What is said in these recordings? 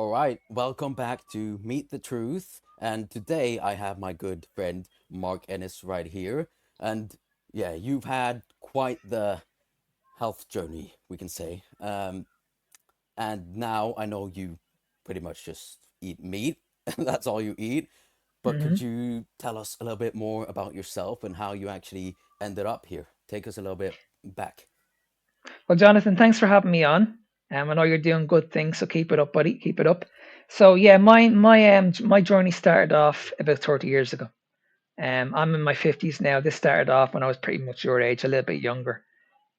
All right, welcome back to Meet the Truth. And today I have my good friend Mark Ennis right here. And yeah, you've had quite the health journey, we can say. And now I know you pretty much just eat meat, that's all you eat. But could hmm you tell us a little bit more about yourself and how you actually ended up here? Take us a little bit back. Well, Jonathan, thanks for having me on. I know you're doing good things, so keep it up, buddy. Keep it up. So yeah, my journey started off about 30 years ago. I'm in my 50s now. This started off when I was pretty much your age, a little bit younger.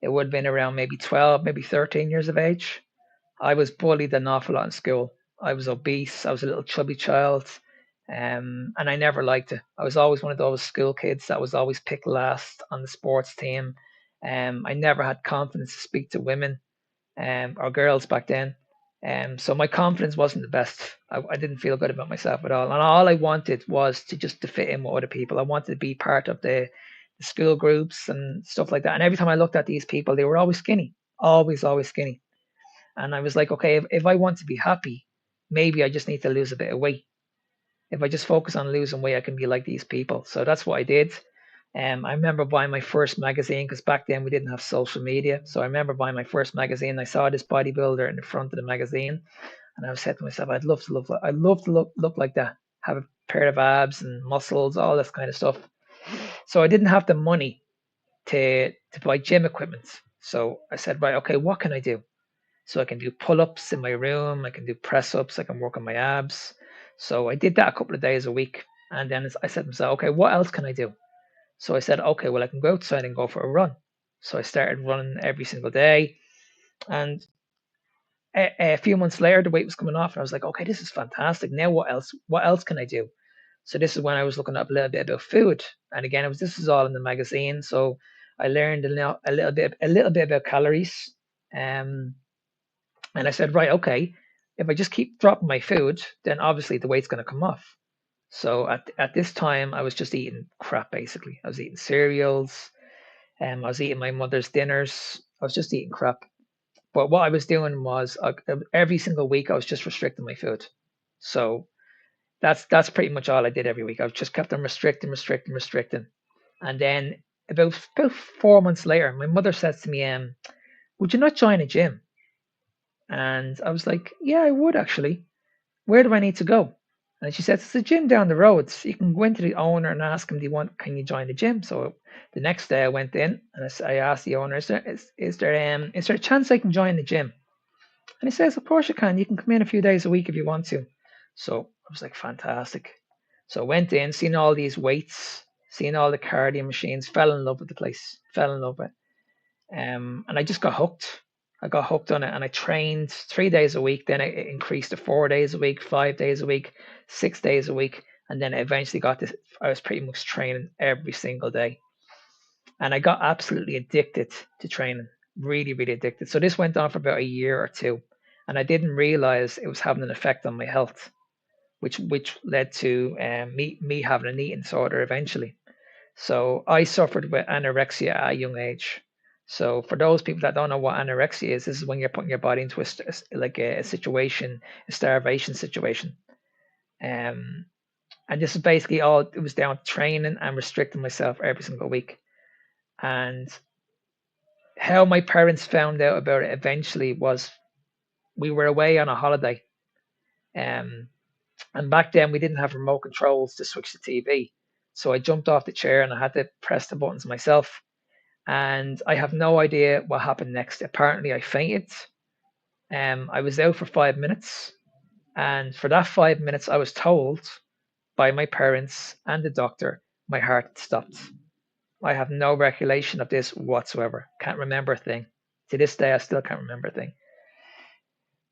It would have been around maybe 12, maybe 13 years of age. I was bullied an awful lot in school. I was obese. I was a little chubby child. And I never liked it. I was always one of those school kids that was always picked last on the sports team. I never had confidence to speak to women or girls back then. So my confidence wasn't the best. I didn't feel good about myself at all. And all I wanted was to fit in with other people. I wanted to be part of the school groups and stuff like that. And every time I looked at these people, they were always skinny, always skinny. And I was like, okay, if I want to be happy, maybe I just need to lose a bit of weight. If I just focus on losing weight, I can be like these people. So that's what I did. I remember buying my first magazine because back then we didn't have social media. So I remember buying my first magazine. I saw this bodybuilder in the front of the magazine, and I said to myself, I'd love to look like that, have a pair of abs and muscles, all this kind of stuff. So I didn't have the money to buy gym equipment. So I said, right, okay, what can I do? So I can do pull ups in my room, I can do press ups, I can work on my abs. So I did that a couple of days a week. And then I said to myself, okay, what else can I do? So I said, okay, well, I can go outside and go for a run. So I started running every single day. And a few months later, the weight was coming off. And I was like, okay, this is fantastic. Now what else? What else can I do? So this is when I was looking up a little bit about food. And again, this is all in the magazine. So I learned a little bit about calories. Um, and I said, right, okay, if I just keep dropping my food, then obviously the weight's going to come off. So at this time, I was just eating crap basically. I was eating cereals, I was eating my mother's dinners. I was just eating crap. But what I was doing was every single week I was just restricting my food. So that's pretty much all I did every week. I just kept on restricting. And then about 4 months later, my mother says to me, "Would you not join a gym?" And I was like, "Yeah, I would actually. Where do I need to go?" And she said, "It's a gym down the road. So you can go into the owner and ask him, do you want, can you join the gym?" So the next day I went in and I asked the owner, is there a chance I can join the gym? And he says, of course you can. You can come in a few days a week if you want to. So I was like, fantastic. So I went in, seen all these weights, seen all the cardio machines, fell in love with the place, fell in love with it. And I just got hooked. I got hooked on it, and I trained 3 days a week. Then it increased to 4 days a week, 5 days a week, 6 days a week, and then it eventually got this. I was pretty much training every single day, and I got absolutely addicted to training. Really, really addicted. So this went on for about a year or two, and I didn't realize it was having an effect on my health, which led to me having an eating disorder eventually. So I suffered with anorexia at a young age. So for those people that don't know what anorexia is, this is when you're putting your body into like a situation, a starvation situation. Um, and this is basically all it was down to training and restricting myself every single week. And how my parents found out about it eventually was we were away on a holiday. Um, and back then we didn't have remote controls to switch the TV. So I jumped off the chair and I had to press the buttons myself. And I have no idea what happened next. Apparently, I fainted. I was out for 5 minutes, and for that 5 minutes, I was told by my parents and the doctor my heart stopped. I have no recollection of this whatsoever. Can't remember a thing. To this day, I still can't remember a thing.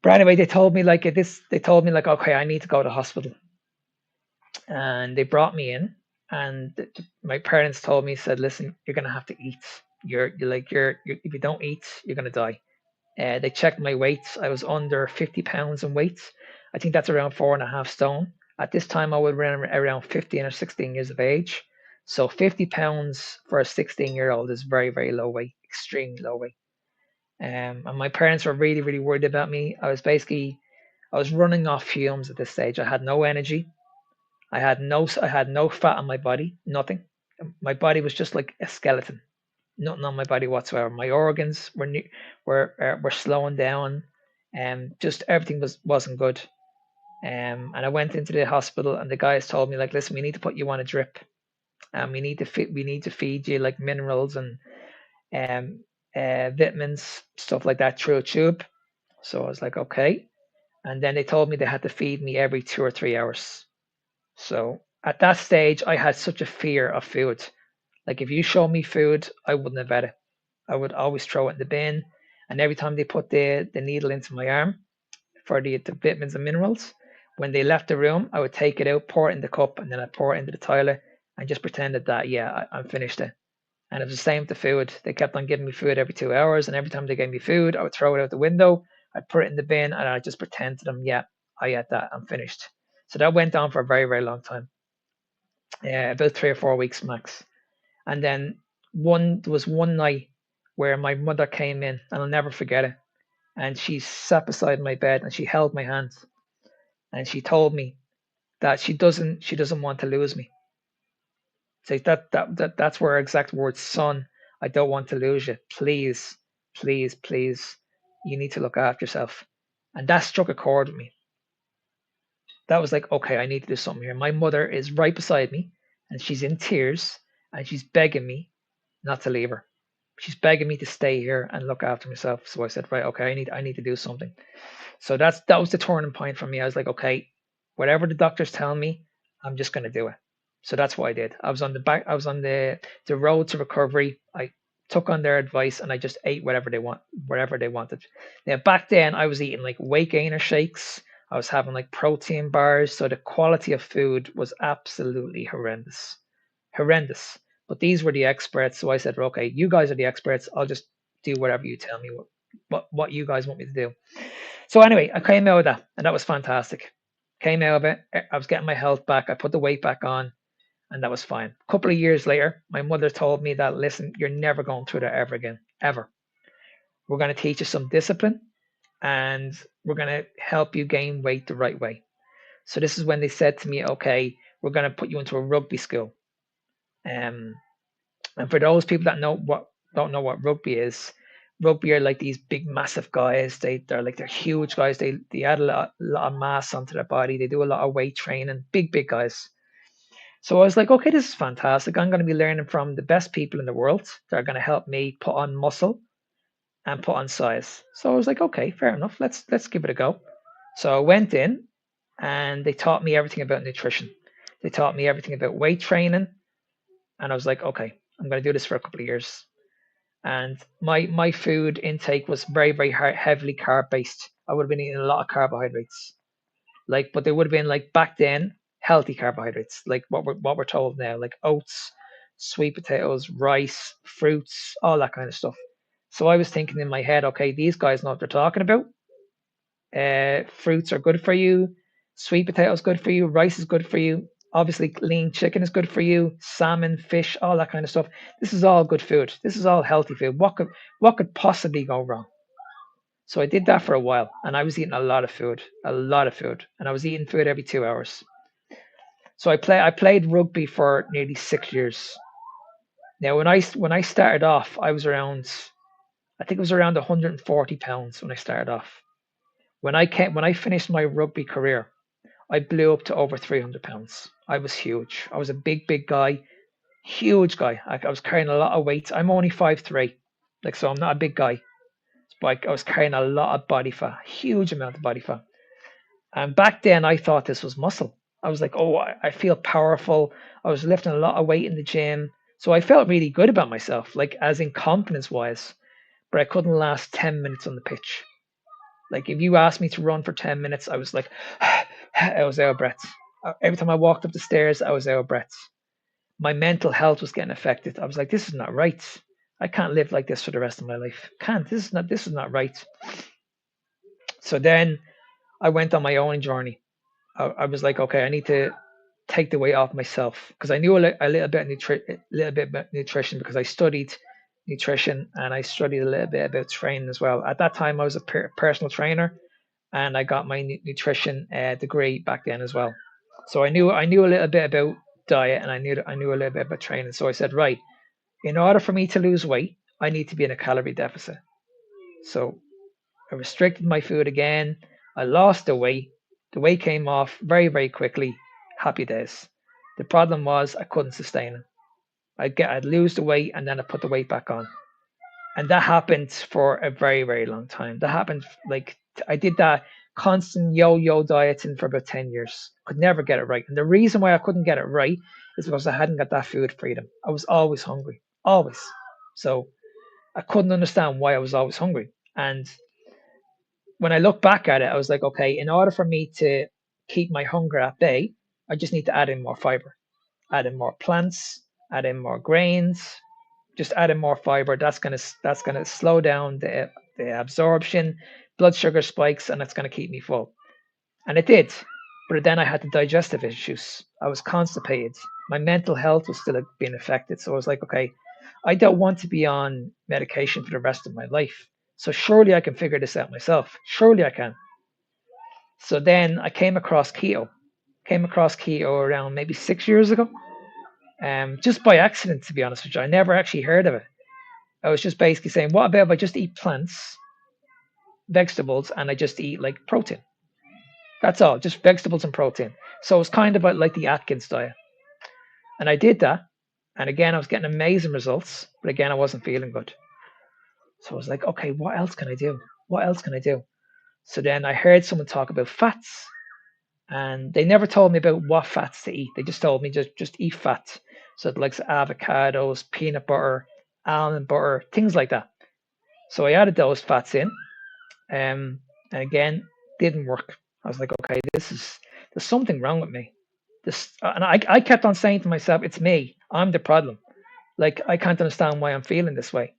But anyway, they told me like this. They told me like, okay, I need to go to hospital, and they brought me in. And my parents told me, said, listen, you're gonna have to eat. You're if you don't eat, you're gonna die. They checked my weight. I was under 50 pounds in weight. I think that's around 4.5 stone. At this time, I would run around 15 or 16 years of age. So 50 pounds for a 16-year-old is very, very low weight, extremely low weight. And my parents were really, really worried about me. I was running off fumes at this stage. I had no energy. I had no fat on my body, nothing. My body was just like a skeleton, nothing on my body whatsoever. My organs were slowing down, and just everything wasn't good. And I went into the hospital, and the guys told me like, listen, we need to put you on a drip, and we need to feed you like minerals and um vitamins, stuff like that through a tube. So I was like, okay. And then they told me they had to feed me every 2 or 3 hours. So at that stage, I had such a fear of food. Like if you show me food, I wouldn't have had it. I would always throw it in the bin. And every time they put the needle into my arm for the vitamins and minerals, when they left the room, I would take it out, pour it in the cup, and then I'd pour it into the toilet and just pretend that yeah, I'm finished it. And it was the same with the food. They kept on giving me food every 2 hours, and every time they gave me food, I would throw it out the window. I'd put it in the bin, and I'd just pretend to them, yeah, I ate that, I'm finished. So that went on for a very, very long time, about 3 or 4 weeks max. And then there was one night where my mother came in, and I'll never forget it. And she sat beside my bed, and she held my hands, and she told me that she doesn't want to lose me. So that's where her exact words, son, I don't want to lose you. Please, please, please, you need to look after yourself. And that struck a chord with me. That was like, okay, I need to do something here. My mother is right beside me, and she's in tears, and she's begging me not to leave her. She's begging me to stay here and look after myself. So I said, right, okay, I need to do something. So that was the turning point for me. I was like, okay, whatever the doctors tell me, I'm just going to do it. So that's what I did. I was on the road to recovery. I took on their advice, and I just ate whatever they wanted. Now back then I was eating like weight gainer shakes. I was having like protein bars. So the quality of food was absolutely horrendous. Horrendous. But these were the experts. So I said, okay, you guys are the experts. I'll just do whatever you tell me what you guys want me to do. So anyway, I came out of that, and that was fantastic. Came out of it. I was getting my health back. I put the weight back on, and that was fine. A couple of years later, my mother told me that, listen, you're never going through that ever again, ever. We're going to teach you some discipline, and we're going to help you gain weight the right way. So this is when they said to me, okay, we're going to put you into a rugby school. Um, and for those people that don't know what rugby is, rugby are like these big, massive guys. They're huge guys. They add lot of mass onto their body. They do a lot of weight training. Big, big guys. So I was like, okay, this is fantastic. I'm going to be learning from the best people in the world that are going to help me put on muscle and put on size. So I was like, okay, fair enough. Let's give it a go. So I went in, and they taught me everything about nutrition. They taught me everything about weight training, and I was like, okay, I'm going to do this for a couple of years. And my food intake was very, very heavily carb based. I would have been eating a lot of carbohydrates, like, but they would have been like back then healthy carbohydrates, like what we're told now, like oats, sweet potatoes, rice, fruits, all that kind of stuff. So I was thinking in my head, okay, these guys know what they're talking about. Fruits are good for you. Sweet potatoes good for you. Rice is good for you. Obviously, lean chicken is good for you. Salmon, fish, all that kind of stuff. This is all good food. This is all healthy food. What could possibly go wrong? So I did that for a while, and I was eating a lot of food, and I was eating food every 2 hours. So I played rugby for nearly 6 years. Now when I started off, I think it was around 140 pounds when I started off. When I finished my rugby career, I blew up to over 300 pounds. I was huge. I was a big, big guy, huge guy. I was carrying a lot of weight. I'm only 5'3", like, so I'm not a big guy, but I was carrying a lot of body fat, huge amount of body fat. And back then, I thought this was muscle. I was like, oh, I feel powerful. I was lifting a lot of weight in the gym, so I felt really good about myself, like as in confidence wise. But I couldn't last 10 minutes on the pitch. Like if you asked me to run for 10 minutes, I was like, I was out of breath. Every time I walked up the stairs, I was out of breath. My mental health was getting affected. I was like, this is not right. I can't live like this for the rest of my life. Can't. This is not right. So then I went on my own journey. I was like, okay, I need to take the weight off myself, because I knew a little bit about nutrition, because I studied nutrition, and I studied a little bit about training as well. At that time, I was a personal trainer, and I got my nutrition degree back then as well. So I knew a little bit about diet, and I knew a little bit about training. So I said, right, in order for me to lose weight, I need to be in a calorie deficit. So I restricted my food again. I lost the weight. The weight came off very, very quickly. Happy days. The problem was I couldn't sustain it. I'd lose the weight and then I put the weight back on. And that happened for a very, very long time. That happened like I did that constant yo-yo dieting for about 10 years. Could never get it right. And the reason why I couldn't get it right is because I hadn't got that food freedom. I was always hungry. Always. So I couldn't understand why I was always hungry. And when I look back at it, I was like, okay, in order for me to keep my hunger at bay, I just need to add in more fiber, add in more plants, add in more grains, just add in more fiber. That's gonna slow down the absorption, blood sugar spikes, and it's gonna keep me full. And it did. But then I had the digestive issues. I was constipated. My mental health was still being affected. So I was like, okay, I don't want to be on medication for the rest of my life. So surely I can figure this out myself. Surely I can. So then I came across keto. Came across keto around maybe 6 years ago. Just by accident, to be honest with you. I never actually heard of it. I was just basically saying, what about if I just eat plants, vegetables, and I just eat like protein? That's all, just vegetables and protein. So it was kind of like the Atkins diet. And I did that. And again, I was getting amazing results. But again, I wasn't feeling good. So I was like, okay, what else can I do? What else can I do? So then I heard someone talk about fats. And they never told me about what fats to eat. They just told me just eat fat. So it likes avocados, peanut butter, almond butter, things like that. So I added those fats in. And again, didn't work. I was like, okay, there's something wrong with me. And I kept on saying to myself, it's me. I'm the problem. Like I can't understand why I'm feeling this way.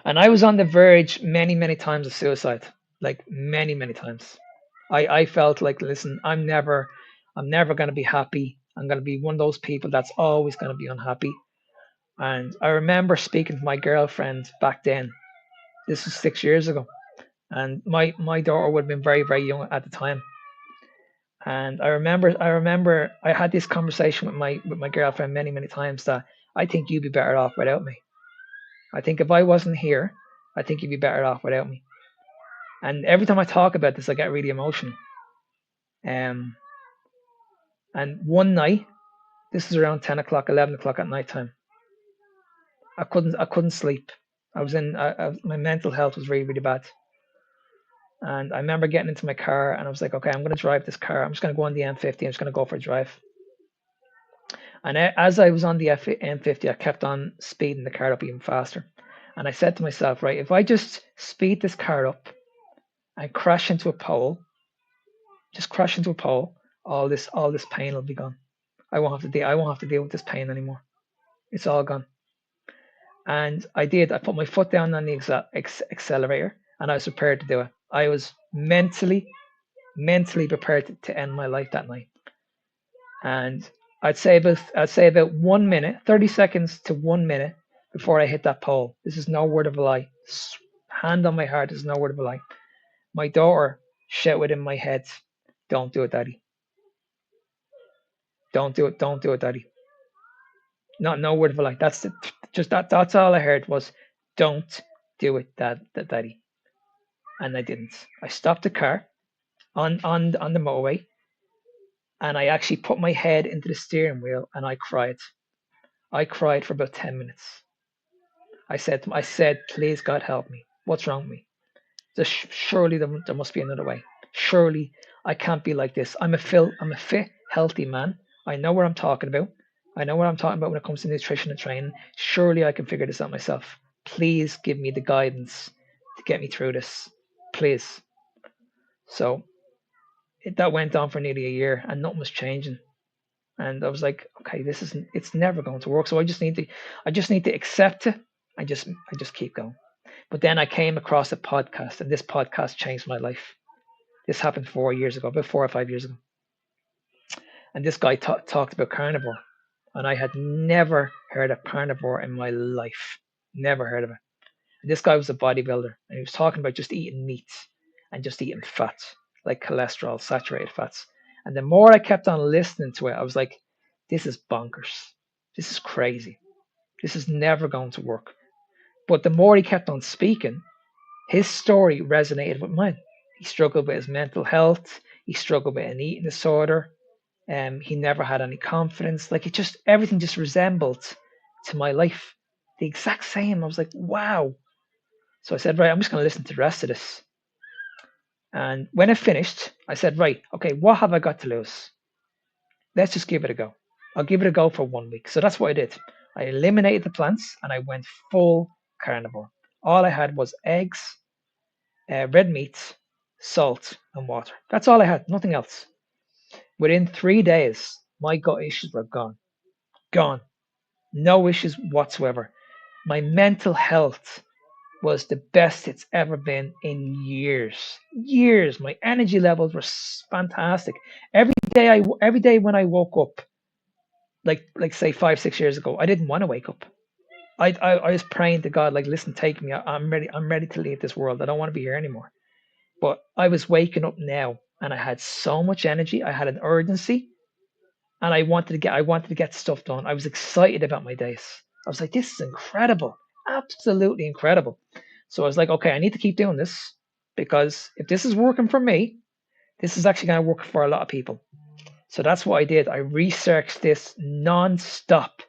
And I was on the verge many, many times of suicide. Like many, many times. I felt like, listen, I'm never gonna be happy. I'm gonna be one of those people that's always gonna be unhappy. And I remember speaking to my girlfriend back then. This was 6 years ago. And my daughter would have been very, very young at the time. And I remember I had this conversation with my girlfriend many, many times that I think you'd be better off without me. I think if I wasn't here, I think you'd be better off without me. And every time I talk about this, I get really emotional. Um, and one night, this is around 10 o'clock, 11 o'clock at night time. I couldn't sleep. My mental health was really, really bad. And I remember getting into my car and I was like, okay, I'm going to drive this car. I'm just going to go on the M50. I'm just going to go for a drive. And as I was on the M50, I kept on speeding the car up even faster. And I said to myself, right, if I just speed this car up and crash into a pole, just crash into a pole, all this pain will be gone. I won't have to deal with this pain anymore. It's all gone. And I did. I put my foot down on the accelerator, and I was prepared to do it. I was mentally prepared to end my life that night. And I'd say about 1 minute, 30 seconds to 1 minute before I hit that pole. This is no word of a lie. Hand on my heart, this is no word of a lie. My daughter shouted in my head, "Don't do it, Daddy. Don't do it. Don't do it, Daddy." Not no word of a lie. Just that. That's all I heard was, "Don't do it, Daddy." And I didn't. I stopped the car on the motorway, and I actually put my head into the steering wheel and I cried. I cried for about 10 minutes. I said, please God help me. What's wrong with me? Surely there must be another way. Surely I can't be like this. I'm a fit, healthy man. I know what I'm talking about. I know what I'm talking about when it comes to nutrition and training. Surely I can figure this out myself. Please give me the guidance to get me through this. Please. So that went on for nearly a year and nothing was changing. And I was like, okay, it's never going to work. So I just need to accept it. I just keep going. But then I came across a podcast, and this podcast changed my life. This happened 4 years ago, about 4 or 5 years ago. And this guy talked about carnivore, and I had never heard of carnivore in my life. Never heard of it. And this guy was a bodybuilder, and he was talking about just eating meat. and just eating fats, like cholesterol, saturated fats. And the more I kept on listening to it, I was like, this is bonkers. This is crazy. This is never going to work. But the more he kept on speaking, his story resonated with mine. He struggled with his mental health. He struggled with an eating disorder. He never had any confidence. Like it just everything just resembled to my life, the exact same. I was like, wow. So I said, right, I'm just going to listen to the rest of this. And when I finished, I said, right, okay, what have I got to lose? Let's just give it a go. I'll give it a go for 1 week. So that's what I did. I eliminated the plants and I went full carnivore. All I had was eggs, red meat, salt, and water. That's all I had, nothing else. Within 3 days, my gut issues were gone. Gone. No issues whatsoever. My mental health was the best it's ever been in years. Years. My energy levels were fantastic. Every day when I woke up, like say 5 6 years ago, I didn't want to wake up. I was praying to God, like, listen, take me. I'm ready. I'm ready to leave this world. I don't want to be here anymore. But I was waking up now, and I had so much energy. I had an urgency, and I wanted to get stuff done. I was excited about my days. I was like, this is incredible, absolutely incredible. So I was like, okay, I need to keep doing this because if this is working for me, this is actually going to work for a lot of people. So that's what I did. I researched this non-stop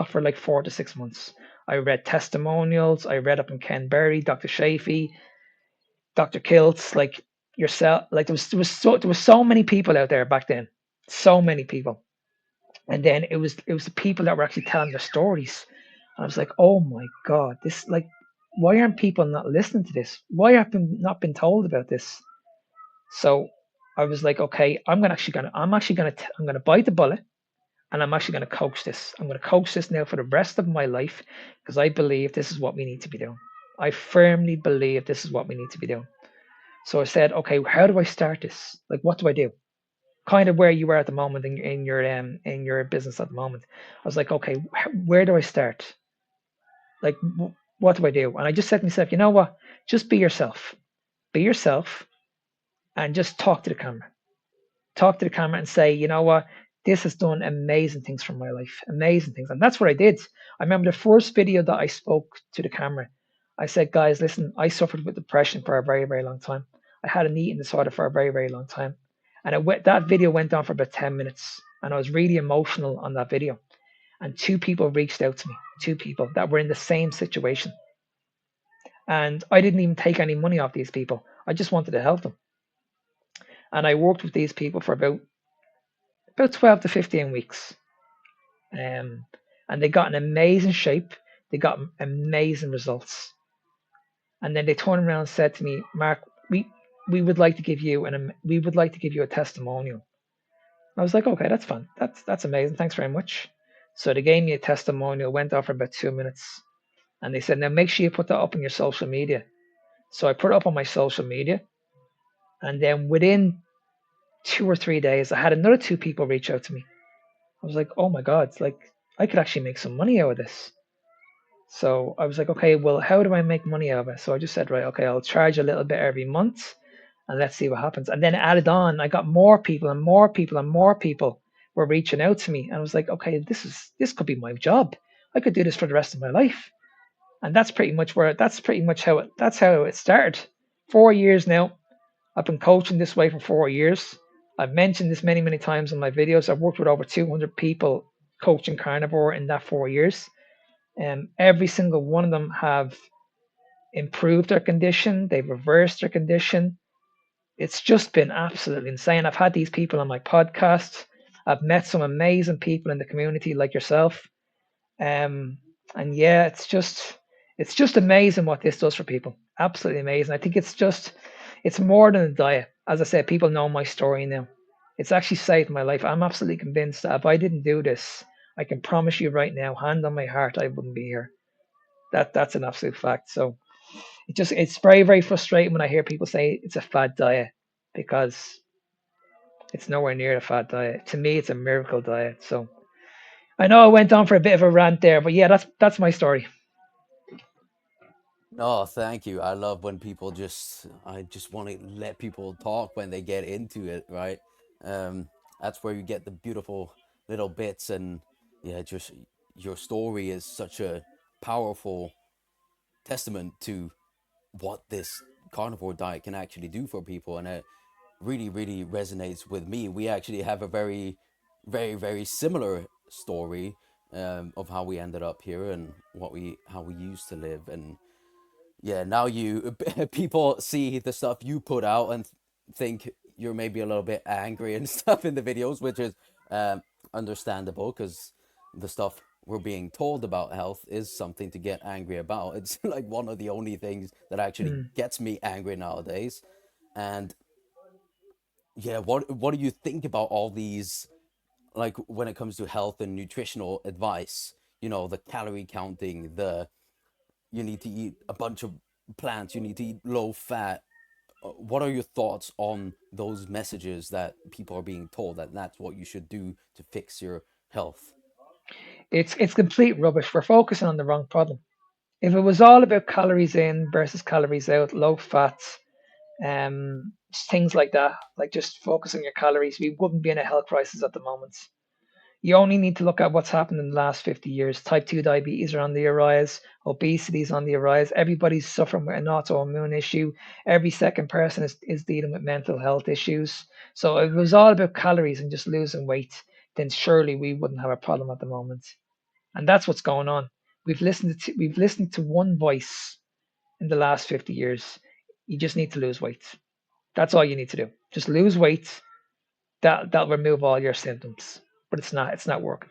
for like 4 to 6 months. I read testimonials. I read up on Ken Berry, Dr. Shafee, Dr. Kiltz, like yourself. Like there was so many people out there back then, so many people. And then it was the people that were actually telling their stories. I was like, oh my god, this like, why aren't people not listening to this? Why have not been told about this? So I was like, okay, I'm gonna bite the bullet, and I'm actually gonna coach this. I'm gonna coach this now for the rest of my life because I believe this is what we need to be doing. I firmly believe this is what we need to be doing. So I said, okay, how do I start this? Like, what do I do? Kind of where you are at the moment in your business at the moment. I was like, okay, where do I start? Like, what do I do? And I just said to myself, you know what? Just be yourself, and just talk to the camera. Talk to the camera and say, you know what? This has done amazing things for my life, amazing things, and that's what I did. I remember the first video that I spoke to the camera. I said, guys, listen, I suffered with depression for a very, very long time. I had an eating disorder for a very, very long time, and that video went on for about 10 minutes, and I was really emotional on that video. And two people reached out to me, two people that were in the same situation, and I didn't even take any money off these people. I just wanted to help them, and I worked with these people for about 12 to 15 weeks. Um, and they got an amazing shape. They got amazing results. And then they turned around and said to me, Mark, we would like to give you a testimonial. I was like, okay, that's fun. That's amazing. Thanks very much. So they gave me a testimonial, went off for about 2 minutes, and they said, now make sure you put that up on your social media. So I put it up on my social media, and then within 2 or 3 days, I had another two people reach out to me. I was like, oh my God, it's like I could actually make some money out of this. So I was like, okay, well, how do I make money out of it? So I just said, right, okay, I'll charge a little bit every month and let's see what happens. And then added on, I got more people and more people and more people were reaching out to me. And I was like, okay, this could be my job. I could do this for the rest of my life. And that's how it started. 4 years now. I've been coaching this way for 4 years. I've mentioned this many, many times in my videos. I've worked with over 200 people coaching carnivore in that 4 years. And every single one of them have improved their condition. They've reversed their condition. It's just been absolutely insane. I've had these people on my podcast. I've met some amazing people in the community like yourself. And yeah, it's just amazing what this does for people. Absolutely amazing. I think it's more than a diet. As I said, people know my story now. It's actually saved my life. I'm absolutely convinced that if I didn't do this, I can promise you right now, hand on my heart, I wouldn't be here. That's an absolute fact. So it's very, very frustrating when I hear people say it's a fad diet because it's nowhere near a fad diet. To me, it's a miracle diet. So I know I went on for a bit of a rant there, but yeah, that's my story. No, thank you. I love when people I just want to let people talk when they get into it, right? Um, that's where you get the beautiful little bits, and yeah, just your story is such a powerful testament to what this carnivore diet can actually do for people, and it really, really resonates with me. We actually have a very, very, very similar story of how we ended up here and how we used to live, and yeah, now you people see the stuff you put out and think you're maybe a little bit angry and stuff in the videos, which is um, understandable because the stuff we're being told about health is something to get angry about. It's like one of the only things that actually Mm. gets me angry nowadays. And yeah, what do you think about all these, like when it comes to health and nutritional advice? You know, the calorie counting, the you need to eat a bunch of plants, you need to eat low fat. What are your thoughts on those messages that people are being told that that's what you should do to fix your health? It's complete rubbish. We're focusing on the wrong problem. If it was all about calories in versus calories out, low fats, things like that, like just focus on your calories, we wouldn't be in a health crisis at the moment. You only need to look at what's happened in the last 50 years. Type 2 diabetes are on the rise, obesity is on the rise, everybody's suffering with an autoimmune issue. Every second person is dealing with mental health issues. So if it was all about calories and just losing weight, then surely we wouldn't have a problem at the moment. And that's what's going on. We've listened to one voice in the last 50 years. You just need to lose weight. That's all you need to do. Just lose weight. That'll remove all your symptoms. But it's not working.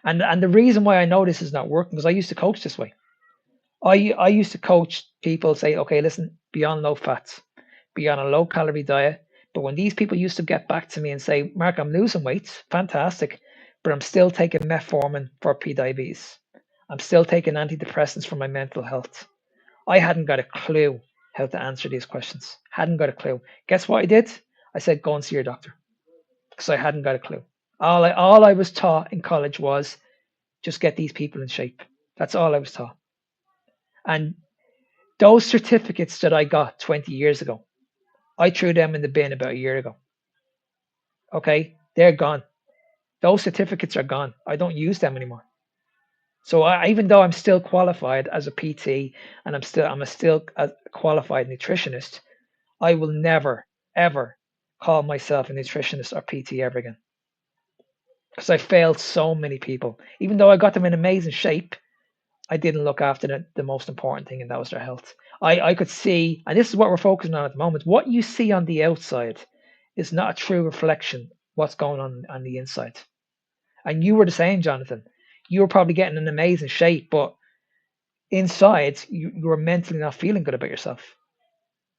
And the reason why I know this is not working is I used to coach this way. I used to coach people say, okay, listen, be on low fats, be on a low calorie diet. But when these people used to get back to me and say, Mark, I'm losing weight, fantastic, but I'm still taking metformin for pre-diabetes. I'm still taking antidepressants for my mental health. I hadn't got a clue how to answer these questions. Hadn't got a clue. Guess what I did? I said, go and see your doctor because I hadn't got a clue. All I was taught in college was just get these people in shape. That's all I was taught. And those certificates that I got 20 years ago, I threw them in the bin about a year ago. Okay, they're gone. Those certificates are gone. I don't use them anymore. So even though I'm still qualified as a PT and I'm still a qualified nutritionist, I will never ever call myself a nutritionist or PT ever again because I failed so many people. Even though I got them in amazing shape, I didn't look after the most important thing, and that was their health. I could see, and this is what we're focusing on at the moment. What you see on the outside is not a true reflection of what's going on the inside. And you were the same, Jonathan. You were probably getting in amazing shape, but inside you were mentally not feeling good about yourself.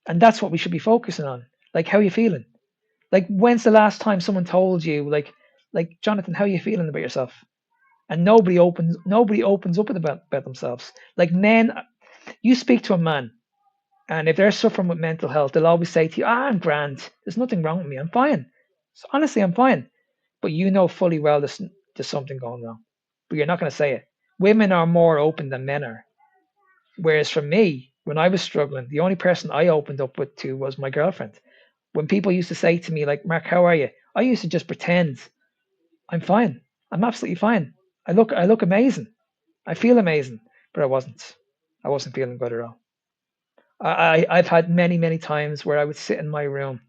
And that's what we should be focusing on. Like, how are you feeling? Like, when's the last time someone told you, like Jonathan, how are you feeling about yourself? And nobody opens up about themselves. Like men, you speak to a man, and if they're suffering with mental health, they'll always say to you, I'm grand. There's nothing wrong with me. I'm fine. So honestly, I'm fine. But you know fully well there's something going wrong. But you're not going to say it. Women are more open than men are. Whereas for me, when I was struggling, the only person I opened up with to was my girlfriend. When people used to say to me, like, Mark, how are you? I used to just pretend I'm fine. I'm absolutely fine. I look amazing. I feel amazing. But I wasn't. I wasn't feeling good at all. I've had many times where I would sit in my room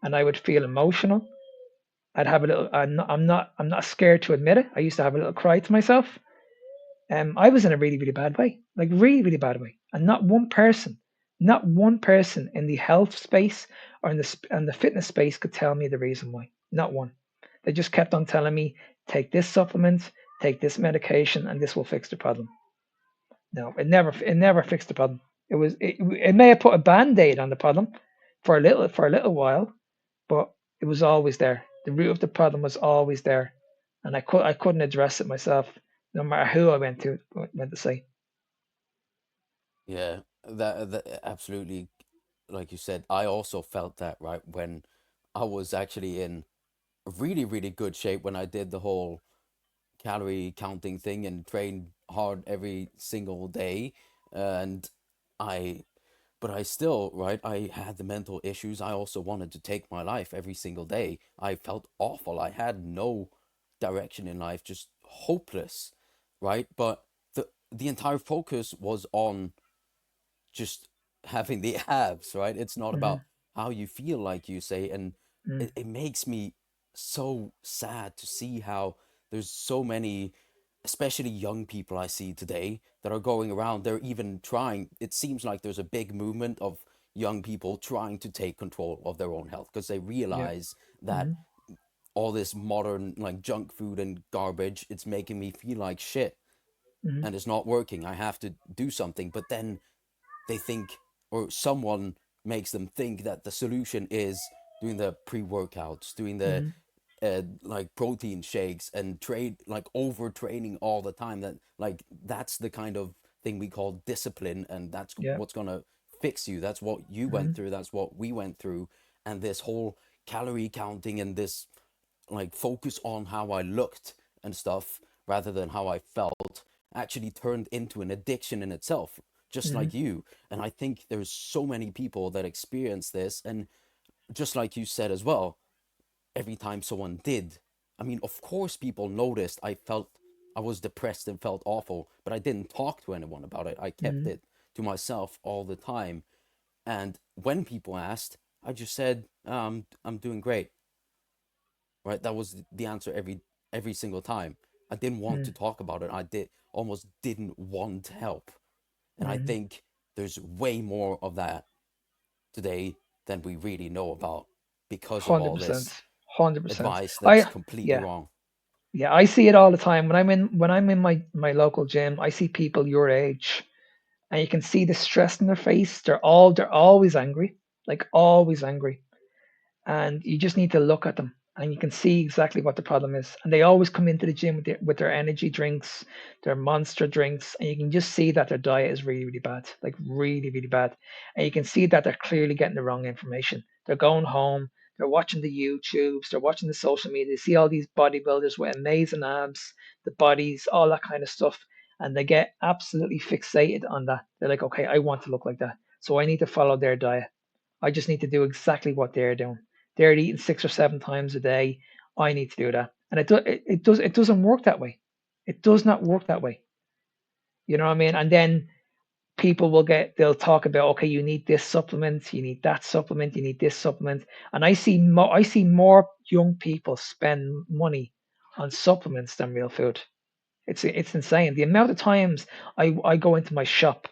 and I would feel emotional. I'd have a little. I'm not scared to admit it. I used to have a little cry to myself. I was in a really bad way, like really bad way, and not one person in the health space or in the fitness space could tell me the reason why. Not one. They just kept on telling me, take this supplement, take this medication, and this will fix the problem. No, it never fixed the problem. It may have put a band-aid on the problem for a little while, but it was always there. The root of the problem was always there, and I couldn't address it myself, no matter who I went to say. Yeah, that absolutely, like you said, I also felt that right when I was actually in really, really good shape when I did the whole calorie counting thing and trained hard every single day. And I but I still, right, I had the mental issues. I also wanted to take my life every single day. I felt awful. I had no direction in life, just hopeless, right? But the entire focus was on just having the abs, right? It's not Mm-hmm. about how you feel, like you say. And Mm-hmm. it makes me so sad to see how there's so many, especially young people I see today that are going around. They're even trying, it seems like there's a big movement of young people trying to take control of their own health because they Yeah. realize that Mm-hmm. all this modern like junk food and garbage, it's making me feel like shit Mm-hmm. and it's not working. I have to do something. But then they think, or someone makes them think that the solution is doing the pre-workouts, doing the Mm-hmm. like protein shakes and trade like overtraining all the time. That like that's the kind of thing we call discipline, and that's Yeah. what's gonna fix you. That's what you went Mm-hmm. through. That's what we went through. And this whole calorie counting and this like focus on how I looked and stuff rather than how I felt actually turned into an addiction in itself, just Mm-hmm. like you. And I think there's so many people that experience this. And just like you said as well, every time someone did, I mean, of course, people noticed I was depressed and felt awful, but I didn't talk to anyone about it. I kept Mm-hmm. it to myself all the time. And when people asked, I just said, I'm doing great, right? That was the answer every single time. I didn't want to talk about it. I almost didn't want help. And I Mm-hmm. think there's way more of that today than we really know about because of Hundred all percent. this 100%. advice that's I completely Yeah. wrong. Yeah, I see it all the time when I'm in my local gym. I see people your age, and you can see the stress in their face. They're always angry, like always angry, and you just need to look at them and you can see exactly what the problem is. And they always come into the gym with their energy drinks, their monster drinks, and you can just see that their diet is really, really bad, like really, really bad. And you can see that they're clearly getting the wrong information. They're going home, they're watching the YouTubes, they're watching the social media, they see all these bodybuilders with amazing abs, the bodies, all that kind of stuff. And they get absolutely fixated on that. They're like, okay, I want to look like that. So I need to follow their diet. I just need to do exactly what they're doing. They're eating 6 or 7 times a day. I need to do that, and it doesn't work that way. It does not work that way. You know what I mean? And then people they'll talk about, okay, you need this supplement, you need that supplement, you need this supplement, and I see more young people spend money on supplements than real food. It's insane the amount of times I go into my shop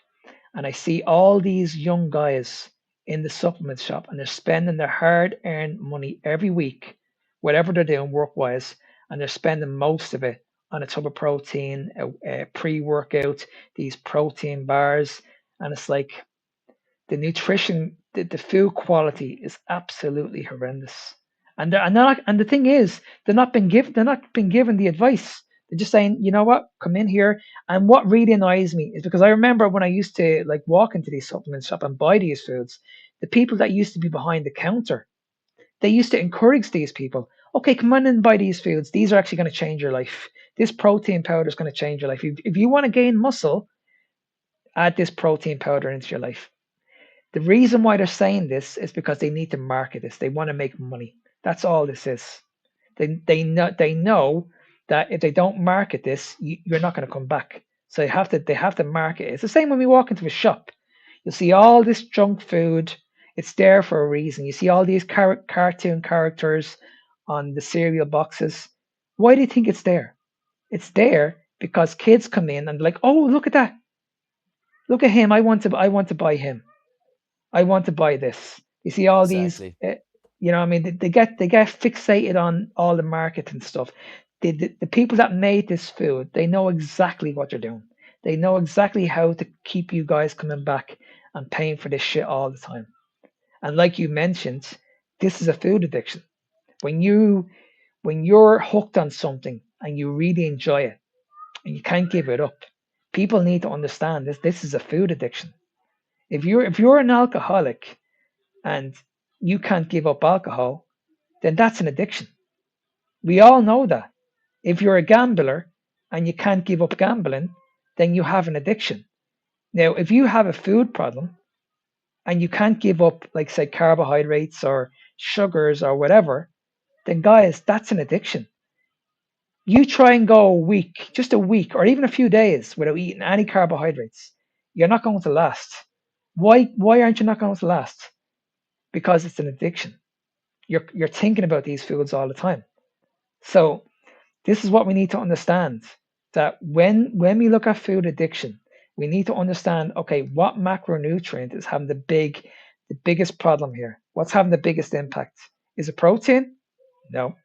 and I see all these young guys in the supplement shop and they're spending their hard earned money every week, whatever they're doing work wise, and they're spending most of it on a tub of protein, a pre workout, these protein bars. And it's like the nutrition, the food quality is absolutely horrendous. And the thing is, they're not been given the advice. They're just saying, you know what, come in here. And what really annoys me is because I remember when I used to like walk into these supplement shop and buy these foods, the people that used to be behind the counter, they used to encourage these people. Okay, come on and buy these foods. These are actually going to change your life. This protein powder is going to change your life. If you want to gain muscle, add this protein powder into your life. The reason why they're saying this is because they need to market this. They want to make money. That's all this is. They know that if they don't market this, you're not going to come back. So they have to market it. It's the same when we walk into a shop. You'll see all this junk food. It's there for a reason. You see all these cartoon characters on the cereal boxes. Why do you think it's there? It's there because kids come in and like, oh, look at that. Look at him. I want to buy him. I want to buy this. You see all these, Exactly. you know, what I mean, they get fixated on all the marketing stuff. The people that made this food, they know exactly what they're doing. They know exactly how to keep you guys coming back and paying for this shit all the time. And like you mentioned, this is a food addiction. When you when you're hooked on something and you really enjoy it and you can't give it up, people need to understand this is a food addiction. If you're an alcoholic and you can't give up alcohol, then that's an addiction. We all know that. If you're a gambler and you can't give up gambling, then you have an addiction. Now, if you have a food problem and you can't give up, like, say, carbohydrates or sugars or whatever, then guys, that's an addiction. You try and go a week, just a week, or even a few days without eating any carbohydrates. You're not going to last. Why aren't you not going to last? Because it's an addiction. You're thinking about these foods all the time. So this is what we need to understand, that when we look at food addiction, we need to understand, okay, what macronutrient is having the biggest problem here? What's having the biggest impact? Is it protein? No.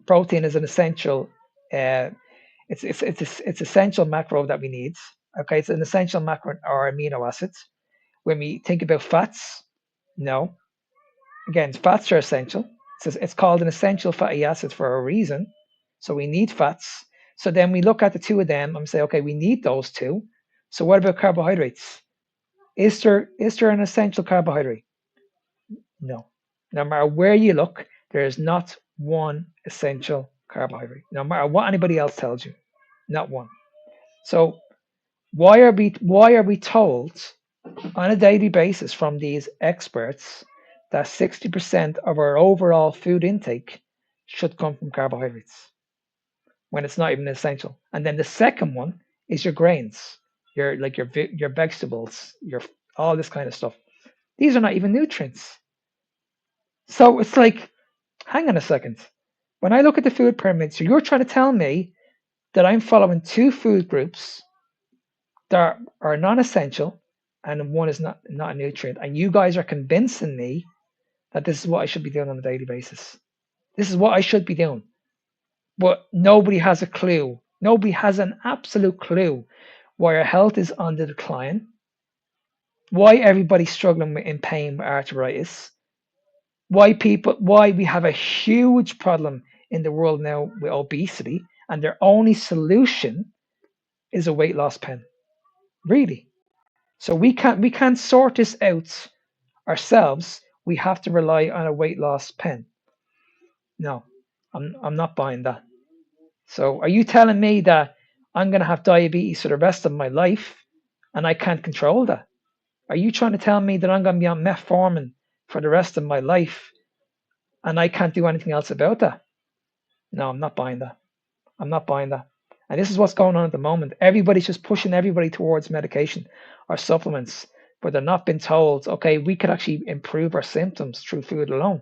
Protein is an essential uh, it's essential macro that we need. Okay, it's an essential macro or amino acids. When we think about fats, no. Again, fats are essential. It's called an essential fatty acid for a reason. So we need fats. So then we look at the two of them and say, okay, we need those two. So what about carbohydrates? Is there an essential carbohydrate? No. No matter where you look, there is not one essential carbohydrate. No matter what anybody else tells you, not one. So why are we told on a daily basis from these experts that 60% of our overall food intake should come from carbohydrates when it's not even essential? And then the second one is your grains, your vegetables, your all this kind of stuff. These are not even nutrients. So it's like, hang on a second. When I look at the food pyramid, so you're trying to tell me that I'm following two food groups that are non-essential and one is not a nutrient, and you guys are convincing me that this is what I should be doing on a daily basis. This is what I should be doing. But nobody has a clue. Nobody has an absolute clue why our health is on the decline, why everybody's struggling in pain with arthritis, why we have a huge problem in the world now with obesity, and their only solution is a weight loss pen. Really. So we can't sort this out ourselves. We have to rely on a weight loss pen. No, I'm not buying that. So are you telling me that I'm going to have diabetes for the rest of my life and I can't control that? Are you trying to tell me that I'm going to be on metformin for the rest of my life and I can't do anything else about that? No, I'm not buying that. I'm not buying that. And this is what's going on at the moment. Everybody's just pushing everybody towards medication or supplements, but they're not being told, okay, we could actually improve our symptoms through food alone.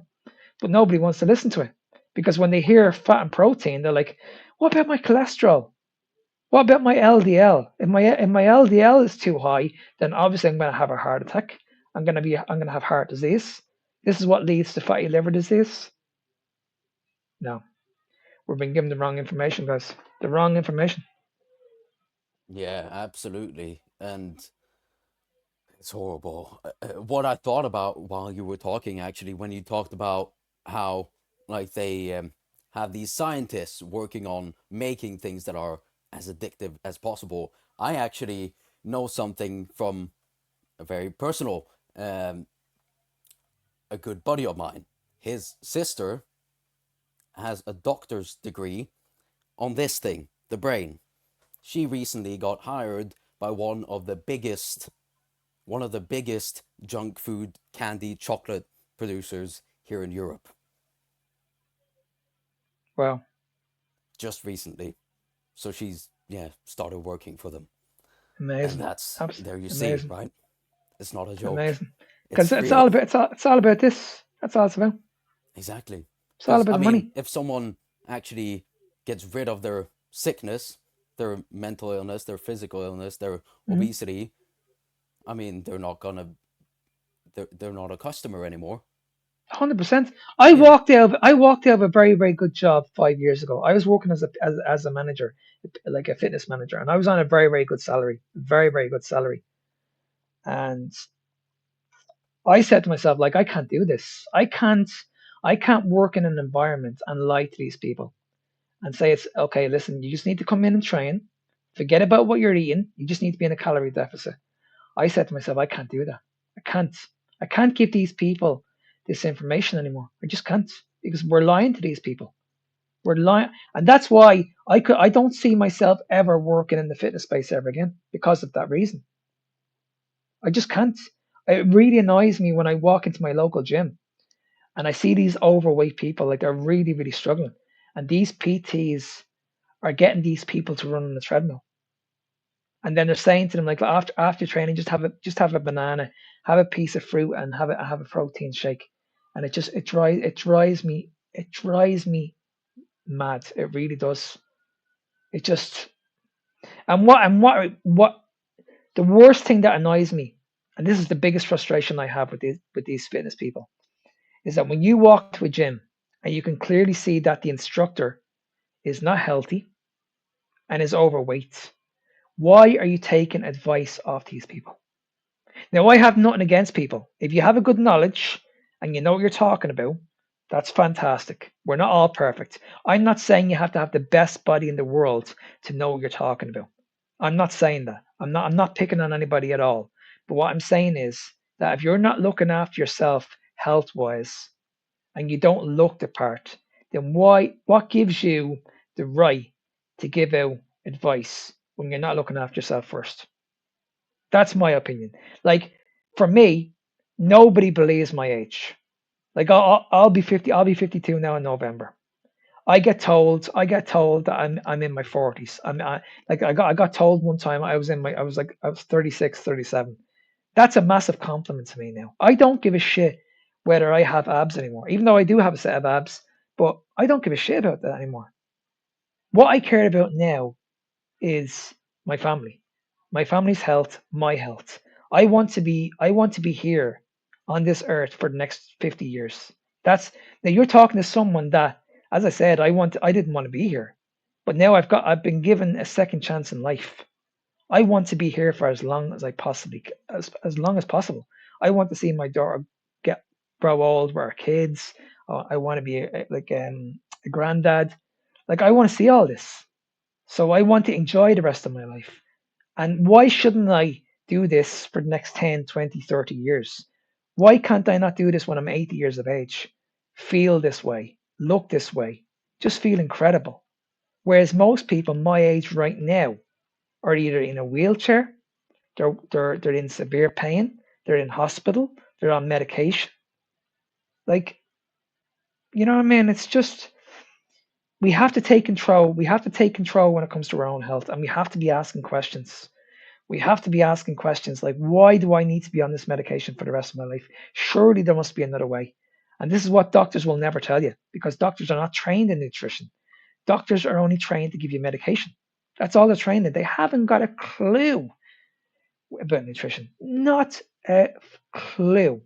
But nobody wants to listen to it because when they hear fat and protein, they're like, what about my cholesterol? What about my LDL? If my LDL is too high, then obviously I'm going to have a heart attack. I'm going to have heart disease. This is what leads to fatty liver disease. No, we're being given the wrong information, guys. The wrong information. Yeah, absolutely. And it's horrible. What I thought about while you were talking, actually, when you talked about how, like, they have these scientists working on making things that are as addictive as possible, I actually know something from a very personal, um, a good buddy of mine. His sister has a doctor's degree on this thing, the brain. She recently got hired by one of the biggest junk food, candy, chocolate producers here in Europe Wow, just recently. So she's, yeah, started working for them. And amazing, that's, there you see, amazing, right? It's not a joke. amazing. It's Because it's real. all about it's all about this. That's all it's about. Exactly. It's all Because, about I the mean, money. if someone actually gets rid of their sickness, their mental illness, their physical illness, their Mm-hmm. obesity, I mean, they're not a customer anymore. 100%. Yeah. I walked out of a very, very good job 5 years ago. I was working as a manager, like a fitness manager, and I was on a very, very good salary, very, very good salary. And I said to myself, like, I can't do this. I can't work in an environment and lie to these people and say it's okay. Listen, you just need to come in and train. Forget about what you're eating. You just need to be in a calorie deficit. I said to myself, I can't do that. I can't. I can't give these people this information anymore. I just can't because we're lying to these people. We're lying, and that's why I don't see myself ever working in the fitness space ever again because of that reason. I just can't. It really annoys me when I walk into my local gym and I see these overweight people, like they're really, really struggling. And these PTs are getting these people to run on the treadmill. And then they're saying to them, like, after training, just have a banana, have a piece of fruit, and have a protein shake. And it drives me mad. It really does. It just and what the worst thing that annoys me, and this is the biggest frustration I have with these fitness people, is that when you walk to a gym and you can clearly see that the instructor is not healthy and is overweight, why are you taking advice off these people? Now, I have nothing against people. If you have a good knowledge and you know what you're talking about, that's fantastic. We're not all perfect. I'm not saying you have to have the best body in the world to know what you're talking about. I'm not saying that. I'm not picking on anybody at all. But what I'm saying is that if you're not looking after yourself health wise and you don't look the part, then what gives you the right to give out advice when you're not looking after yourself first? That's my opinion. Like for me, nobody believes my age. Like I'll be 50. I'll be 52 now in November. I get told that I'm in my 40s. I got told one time I was 36, 37. That's a massive compliment to me now. I don't give a shit whether I have abs anymore, even though I do have a set of abs. But I don't give a shit about that anymore. What I care about now is my family, my family's health, my health. I want to be here on this earth for the next 50 years. That's Now you're talking to someone that, as I said, I didn't want to be here, but now I've been given a second chance in life. I want to be here for as long as I possibly as long as possible. I want to see my daughter get grow old with her kids. I want to be a granddad. Like I want to see all this. So I want to enjoy the rest of my life. And why shouldn't I do this for the next 10, 20, 30 years? Why can't I not do this when I'm 80 years of age? Feel this way, look this way, just feel incredible. Whereas most people my age right now are either in a wheelchair, they're in severe pain, they're in hospital, they're on medication. Like, you know what I mean? It's just we have to take control. We have to take control when it comes to our own health, and we have to be asking questions. We have to be asking questions like, why do I need to be on this medication for the rest of my life? Surely there must be another way. And this is what doctors will never tell you because doctors are not trained in nutrition. Doctors are only trained to give you medication. That's all they're trained in. They haven't got a clue about nutrition. Not a clue.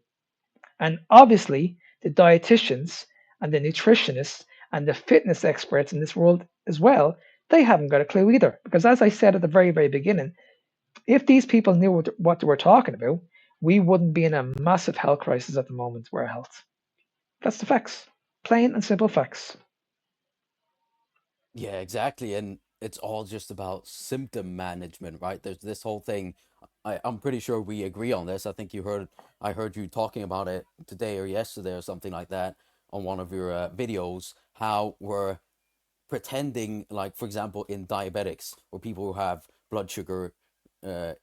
And obviously, the dietitians and the nutritionists and the fitness experts in this world as well, they haven't got a clue either. Because as I said at the very, very beginning, if these people knew what they were talking about, we wouldn't be in a massive health crisis at the moment with our health. That's the facts. Plain and simple facts. Yeah, exactly. And it's all just about symptom management, right? There's this whole thing. I'm pretty sure we agree on this. I heard you talking about it today or yesterday or something like that on one of your videos, how we're pretending, like, for example, in diabetics or people who have blood sugar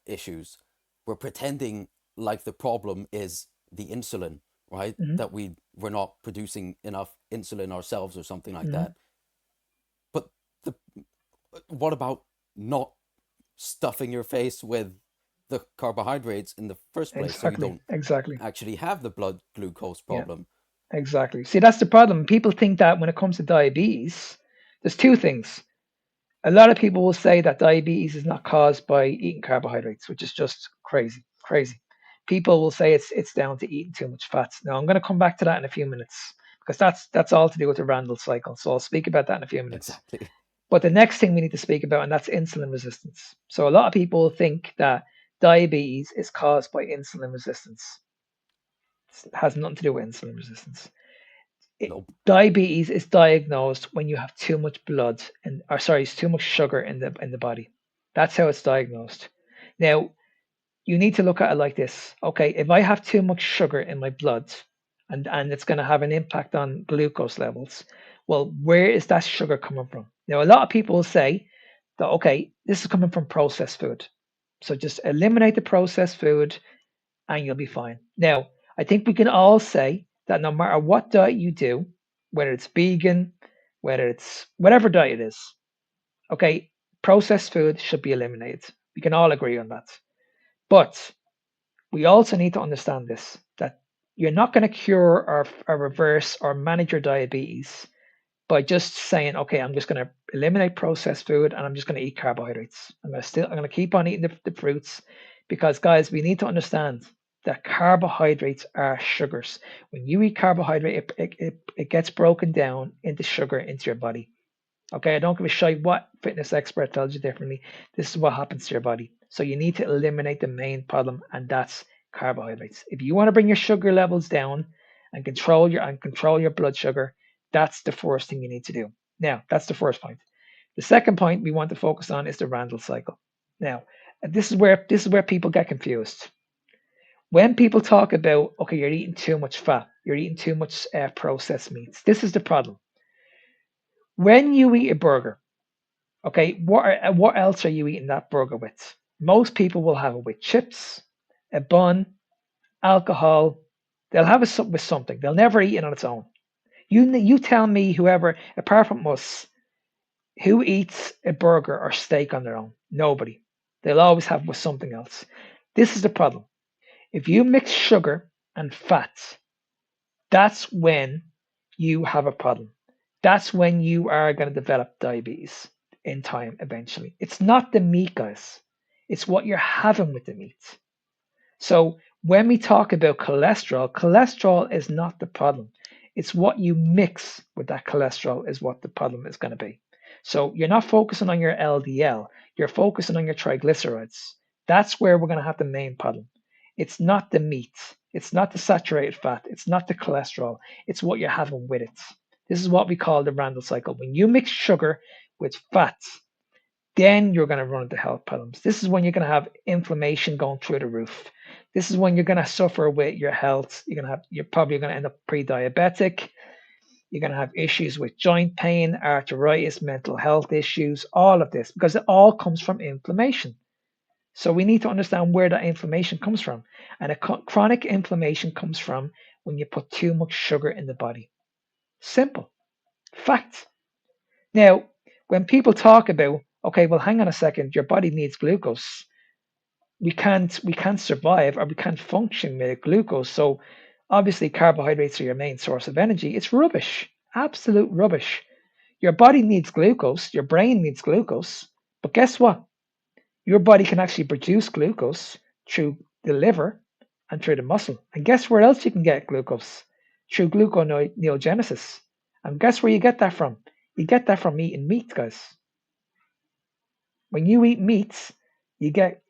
issues, we're pretending like the problem is the insulin, right? Hmm. That we're not producing enough insulin ourselves or something like Hmm. that. But the what about not stuffing your face with the carbohydrates in the first place so you Exactly. don't Exactly. actually have the blood glucose Yeah. problem? Exactly. See, that's the problem. People think that when it comes to diabetes, there's two things. A lot of people will say that diabetes is not caused by eating carbohydrates, which is just crazy, crazy. People will say it's down to eating too much fats. Now I'm going to come back to that in a few minutes because that's all to do with the Randall cycle. So I'll speak about that in a few minutes. Exactly. But the next thing we need to speak about, and that's insulin resistance. So a lot of people think that diabetes is caused by insulin resistance. It has nothing to do with insulin resistance. Nope. Diabetes is diagnosed when you have too much blood and or sorry, it's too much sugar in the body. That's how it's diagnosed. Now, you need to look at it like this. Okay, if I have too much sugar in my blood and it's going to have an impact on glucose levels, well, where is that sugar coming from? Now, a lot of people will say that okay, this is coming from processed food. So just eliminate the processed food and you'll be fine. Now, I think we can all say that no matter what diet you do, whether it's vegan, whether it's whatever diet it is, okay, processed food should be eliminated. We can all agree on that. But we also need to understand this, that you're not going to cure or reverse or manage your diabetes by just saying, okay, I'm just going to eliminate processed food and I'm just going to eat carbohydrates. I'm going to keep on eating the fruits, because guys, we need to understand that carbohydrates are sugars. When you eat carbohydrate, it gets broken down into sugar into your body. Okay, I don't give a shit what fitness expert tells you differently. This is what happens to your body. So you need to eliminate the main problem, and that's carbohydrates. If you want to bring your sugar levels down and control your blood sugar, that's the first thing you need to do. Now, that's the first point. The second point we want to focus on is the Randall cycle. Now, this is where people get confused. When people talk about, okay, you're eating too much fat, you're eating too much processed meats. This is the problem. When you eat a burger, okay, what else are you eating that burger with? Most people will have it with chips, a bun, alcohol. They'll have it with something. They'll never eat it on its own. You tell me, whoever apart from us, who eats a burger or steak on their own? Nobody. They'll always have it with something else. This is the problem. If you mix sugar and fats, that's when you have a problem. That's when you are going to develop diabetes in time eventually. It's not the meat, guys. It's what you're having with the meat. So when we talk about cholesterol, cholesterol is not the problem. It's what you mix with that cholesterol is what the problem is going to be. So you're not focusing on your LDL, you're focusing on your triglycerides. That's where we're going to have the main problem. It's not the meat, it's not the saturated fat, it's not the cholesterol, it's what you're having with it. This is what we call the Randall cycle. When you mix sugar with fats, then you're going to run into health problems. This is when you're going to have inflammation going through the roof. This is when you're going to suffer with your health. You're probably going to end up pre-diabetic. You're going to have issues with joint pain, arthritis, mental health issues, all of this, because it all comes from inflammation. So we need to understand where that inflammation comes from. And chronic inflammation comes from when you put too much sugar in the body. Simple. Fact. Now, when people talk about, okay, well, hang on a second, your body needs glucose. We can't survive, or we can't function with glucose. So obviously carbohydrates are your main source of energy. It's rubbish. Absolute rubbish. Your body needs glucose, your brain needs glucose, but guess what? Your body can actually produce glucose through the liver and through the muscle. And guess where else you can get glucose? Through gluconeogenesis. And guess where you get that from? You get that from eating meat, guys. When you eat meats, you get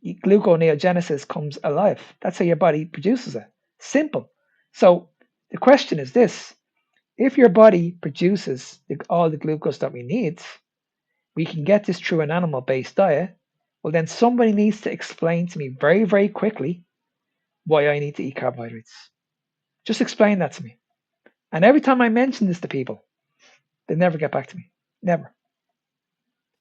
gluconeogenesis comes alive. That's how your body produces it. Simple. So the question is this: if your body produces all the glucose that we need, we can get this through an animal-based diet. Well, then somebody needs to explain to me very, very quickly why I need to eat carbohydrates. Just explain that to me. And every time I mention this to people, they never get back to me. Never.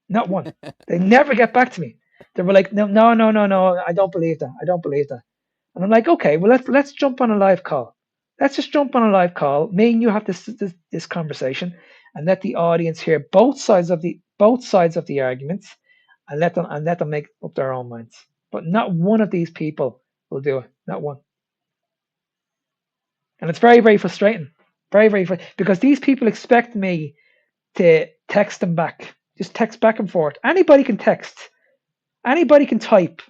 Not one. They never get back to me. They were like, no, no, no, no, no. I don't believe that. I don't believe that. And I'm like, okay, well, let's jump on a live call. Let's just jump on a live call. Me and you have this conversation, and let the audience hear both sides of the arguments, and let them make up their own minds. But not one of these people will do it. Not one. And it's very, very frustrating. Very, very frustrating, because these people expect me to text them back. Just text back and forth. Anybody can text. Anybody can type.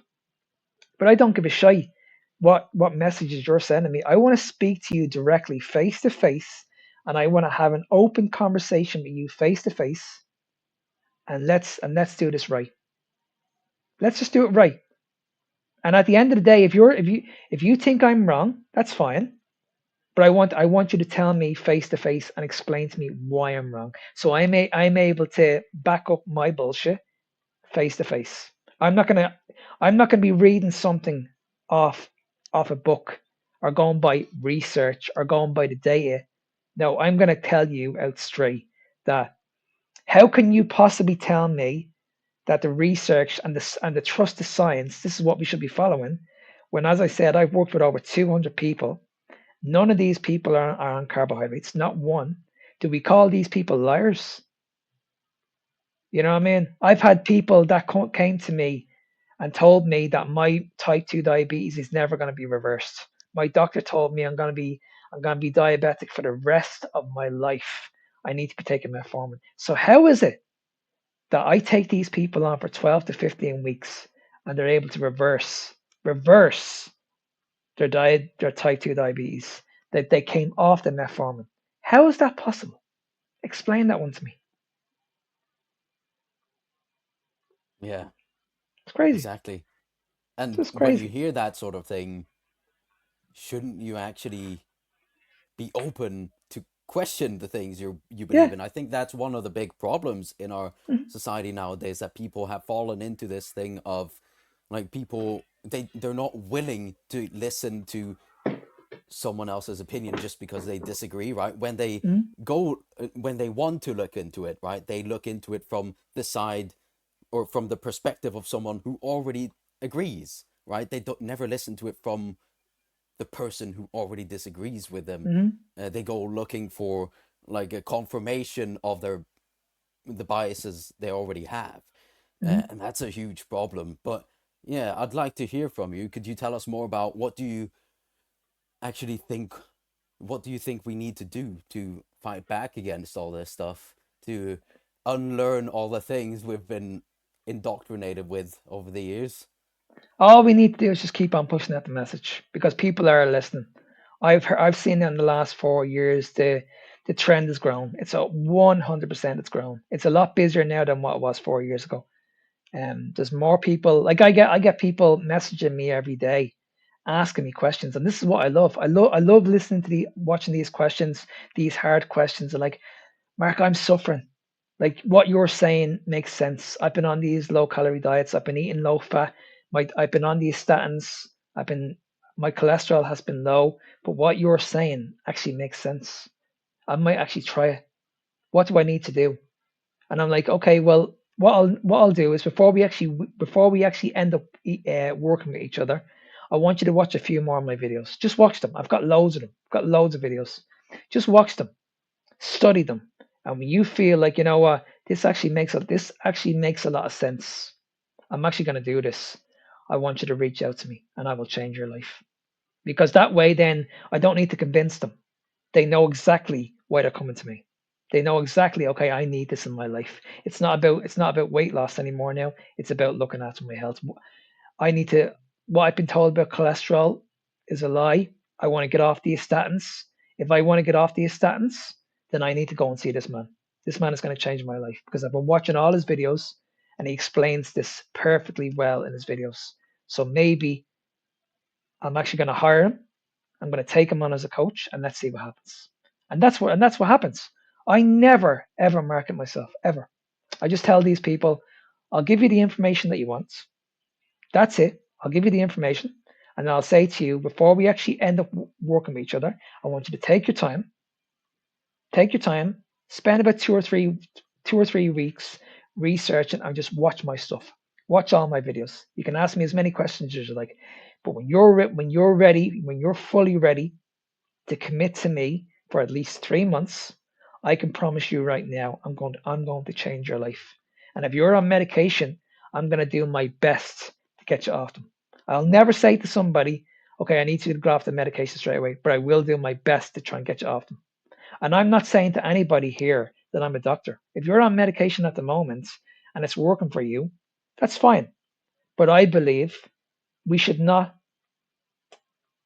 But I don't give a shit what messages you're sending me. I want to speak to you directly, face to face, and I want to have an open conversation with you face to face. And let's do this right. Let's just do it right. And at the end of the day, if you think I'm wrong, that's fine. But I want you to tell me face to face and explain to me why I'm wrong. So I'm able to back up my bullshit face to face. I'm not gonna I'm not gonna be reading something off off a book, or going by research, or going by the data. No, I'm gonna tell you out straight that how can you possibly tell me that the research and the trusted science, this is what we should be following, When, as I said, I've worked with over 200 people. None of these people are on carbohydrates, not one. Do we call these people liars? You know what I mean? I've had people that came to me and told me that my type 2 diabetes is never going to be reversed. My doctor told me I'm going to be diabetic for the rest of my life. I need to be taking metformin. So how is it that I take these people on for 12 to 15 weeks and they're able to reverse their type 2 diabetes, that they came off the metformin? How is that possible? Explain that one to me. Yeah, It's crazy. exactly. It's And just when you crazy. hear that sort of thing, shouldn't you actually be open to question the things you believe Yeah. in? I think that's one of the big problems in our Mhm. society nowadays, that people have fallen into this thing of, like, people, they're not willing to listen to someone else's opinion just because they disagree, right? Mhm. When they want to look into it, right, they look into it from the side or from the perspective of someone who already agrees, right? They don't never listen to it from the person who already disagrees with them. Mhm. They go looking for, like, a confirmation of the biases they already have, Mhm. and that's a huge problem. But yeah, I'd like to hear from you. Could you tell us more about actually think what do you think we need to do to fight back against all this stuff, to unlearn all the things we've been indoctrinated with over the years? All we need to do is just keep on pushing out the message because people are listening. I've seen in the last 4 years the trend has grown. It's a 100% it's grown. It's a lot busier now than what it was 4 years ago. There's more people. Like I get people messaging me every day, asking me questions, and this is what I love. I love listening to watching these questions, these hard questions. They're like, Mark, I'm suffering. Like what you're saying makes sense. I've been on these low calorie diets. I've been eating low fat. I've been on these statins. My cholesterol has been low. But what you're saying actually makes sense. I might actually try it. What do I need to do? And I'm like, okay, well, what I'll do is before we actually end up working with each other, I want you to watch a few more of my videos. Just watch them. I've got loads of them. I've got loads of videos. Just watch them, study them, and when you feel like, you know what, this actually makes a lot of sense. I'm actually going to do this. I want you to reach out to me, and I will change your life. Because that way, then I don't need to convince them. They know exactly why they're coming to me. They know exactly, okay, I need this in my life. It's not about weight loss anymore now. It's about looking after my health. I need to, what I've been told about cholesterol is a lie. I want to get off these statins. If I want to get off these statins, then I need to go and see this man. This man is going to change my life because I've been watching all his videos and he explains this perfectly well in his videos. So maybe I'm actually going to hire him. I'm going to take him on as a coach and let's see what happens. And that's what happens. I never ever market myself ever. I just tell these people, I'll give you the information that you want. That's it. I'll give you the information, and I'll say to you before we actually end up working with each other, I want you to take your time, spend about 2 or 3 weeks researching and just watch my stuff. Watch all my videos. You can ask me as many questions as you like, but when you're ready, when you're fully ready to commit to me for at least 3 months, I can promise you right now, I'm going to change your life. And if you're on medication, I'm going to do my best to get you off them. I'll never say to somebody, okay, I need you to go off the medication straight away, but I will do my best to try and get you off them. And I'm not saying to anybody here that I'm a doctor. If you're on medication at the moment and it's working for you, that's fine. But I believe we should not,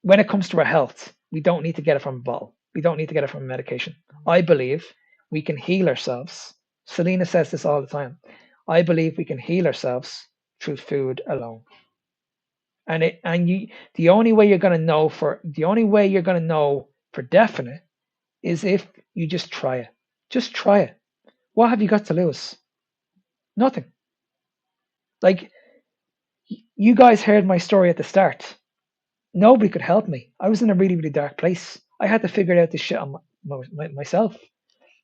when it comes to our health, we don't need to get it from a bottle. We don't need to get it from a medication. I believe we can heal ourselves. Selena says this all the time. I believe we can heal ourselves through food alone. The only way you're going to know for definite is if you just try it. Just try it. What have you got to lose? Nothing. Like you guys heard my story at the start. Nobody could help me. I was in a really, really dark place. I had to figure out this shit on myself.